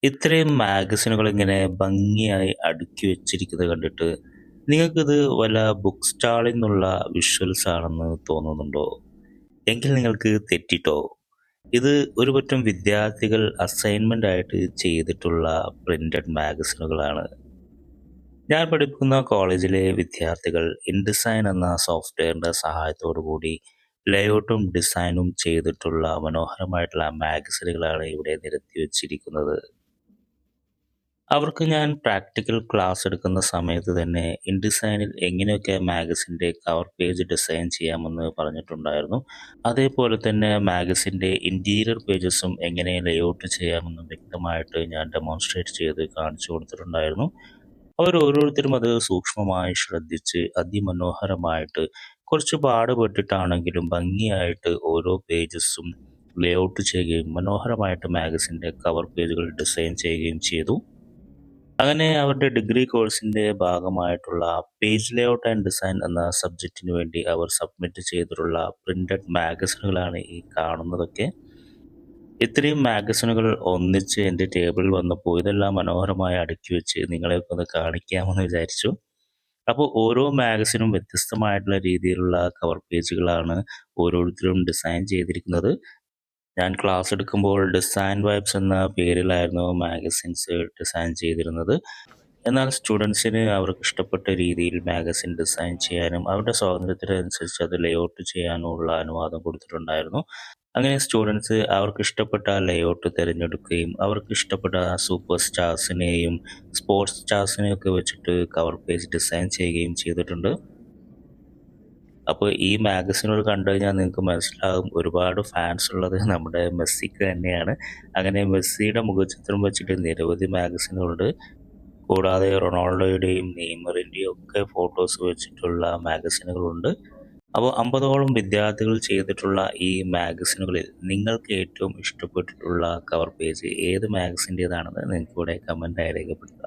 ഇത്രയും മാഗസിനുകൾ ഇങ്ങനെ ഭംഗിയായി അടുക്കി വെച്ചിരിക്കുന്നത് കണ്ടിട്ട് നിങ്ങൾക്കിത് വല്ല ബുക്ക് സ്റ്റാളിൽ നിന്നുള്ള വിഷ്വൽസ് ആണെന്ന് തോന്നുന്നുണ്ടോ? എങ്കിൽ നിങ്ങൾക്ക് തെറ്റിട്ടോ. ഇത് ഒരു പറ്റം വിദ്യാർത്ഥികൾ അസൈൻമെൻ്റ് ആയിട്ട് ചെയ്തിട്ടുള്ള പ്രിന്റഡ് മാഗസിനുകളാണ്. ഞാൻ പഠിക്കുന്ന കോളേജിലെ വിദ്യാർത്ഥികൾ ഇൻഡിസൈൻ എന്ന സോഫ്റ്റ്വെയറിൻ്റെ സഹായത്തോടു കൂടി ലേഔട്ടും ഡിസൈനും ചെയ്തിട്ടുള്ള മനോഹരമായിട്ടുള്ള മാഗസിനുകളാണ് ഇവിടെ നിരത്തി വച്ചിരിക്കുന്നത്. അവർക്ക് ഞാൻ പ്രാക്ടിക്കൽ ക്ലാസ് എടുക്കുന്ന സമയത്ത് തന്നെ ഇൻഡിസൈനിൽ എങ്ങനെയൊക്കെ മാഗസിൻ്റെ കവർ പേജ് ഡിസൈൻ ചെയ്യാമെന്ന് പറഞ്ഞിട്ടുണ്ടായിരുന്നു. അതേപോലെ തന്നെ മാഗസിൻ്റെ ഇൻറ്റീരിയർ പേജസും എങ്ങനെ ലേഔട്ട് ചെയ്യാമെന്നും വ്യക്തമായിട്ട് ഞാൻ ഡെമോൺസ്ട്രേറ്റ് ചെയ്ത് കാണിച്ചു കൊടുത്തിട്ടുണ്ടായിരുന്നു. അവർ ഓരോരുത്തരും അത് സൂക്ഷ്മമായി ശ്രദ്ധിച്ച് അതിമനോഹരമായിട്ട് കുറച്ച് പാടുപെട്ടിട്ടാണെങ്കിലും ഭംഗിയായിട്ട് ഓരോ പേജസും ലേഔട്ട് ചെയ്യുകയും മനോഹരമായിട്ട് മാഗസിൻ്റെ കവർ പേജുകൾ ഡിസൈൻ ചെയ്യുകയും ചെയ്തു. അങ്ങനെ അവരുടെ ഡിഗ്രി കോഴ്സിൻ്റെ ഭാഗമായിട്ടുള്ള പേജ് ലേഔട്ട് ആൻഡ് ഡിസൈൻ എന്ന സബ്ജക്റ്റിന് വേണ്ടി അവർ സബ്മിറ്റ് ചെയ്തിട്ടുള്ള പ്രിന്റഡ് മാഗസിനുകളാണ് ഈ കാണുന്നതൊക്കെ. ഇത്രയും മാഗസിനുകൾ ഒന്നിച്ച് എൻ്റെ ടേബിളിൽ വന്നപ്പോൾ ഇതെല്ലാം മനോഹരമായി അടുക്കി വെച്ച് നിങ്ങളെയൊക്കെ ഒന്ന് കാണിക്കാമെന്ന് വിചാരിച്ചു. അപ്പോൾ ഓരോ മാഗസിനും വ്യത്യസ്തമായിട്ടുള്ള രീതിയിലുള്ള കവർ പേജുകളാണ് ഓരോരുത്തരും ഡിസൈൻ ചെയ്തിരിക്കുന്നത്. ഞാൻ ക്ലാസ് എടുക്കുമ്പോൾ ഡിസൈൻ വൈബ്സ് എന്ന പേരിലായിരുന്നു മാഗസിൻസ് ഡിസൈൻ ചെയ്തിരുന്നത്. എന്നാൽ സ്റ്റുഡൻസിന് അവർക്ക് ഇഷ്ടപ്പെട്ട രീതിയിൽ മാഗസിൻ ഡിസൈൻ ചെയ്യാനും അവരുടെ സ്വാതന്ത്ര്യത്തിനനുസരിച്ച് അത് ലേഔട്ട് ചെയ്യാനുമുള്ള അനുവാദം കൊടുത്തിട്ടുണ്ടായിരുന്നു. അങ്ങനെ സ്റ്റുഡൻസ് അവർക്ക് ഇഷ്ടപ്പെട്ട ലേഔട്ട് തിരഞ്ഞെടുക്കുകയും അവർക്ക് ഇഷ്ടപ്പെട്ട സൂപ്പർ സ്റ്റാർസിനെയും സ്പോർട്സ് സ്റ്റാർസിനെയും ഒക്കെ വെച്ചിട്ട് കവർ പേജ് ഡിസൈൻ ചെയ്യുകയും ചെയ്തിട്ടുണ്ട്. അപ്പോൾ ഈ മാഗസിനുകൾ കണ്ടു കഴിഞ്ഞാൽ നിങ്ങൾക്ക് മനസ്സിലാകും ഒരുപാട് ഫാൻസ് ഉള്ളത് നമ്മുടെ മെസ്സിക്ക് തന്നെയാണ്. അങ്ങനെ മെസ്സിയുടെ മുഖചിത്രം വെച്ചിട്ട് നിരവധി മാഗസിനുകളുണ്ട്. കൂടാതെ റൊണാൾഡോയുടെയും നെയ്മറിൻ്റെയും ഒക്കെ ഫോട്ടോസ് വെച്ചിട്ടുള്ള മാഗസിനുകളുണ്ട്. അപ്പോൾ 50ഓളം വിദ്യാർത്ഥികൾ ചെയ്തിട്ടുള്ള ഈ മാഗസിനുകളിൽ നിങ്ങൾക്ക് ഏറ്റവും ഇഷ്ടപ്പെട്ടിട്ടുള്ള കവർ പേജ് ഏത് മാഗസിൻ്റേതാണെന്ന് നിങ്ങൾക്ക് ഇവിടെ കമൻറ്റായി രേഖപ്പെടുത്താം.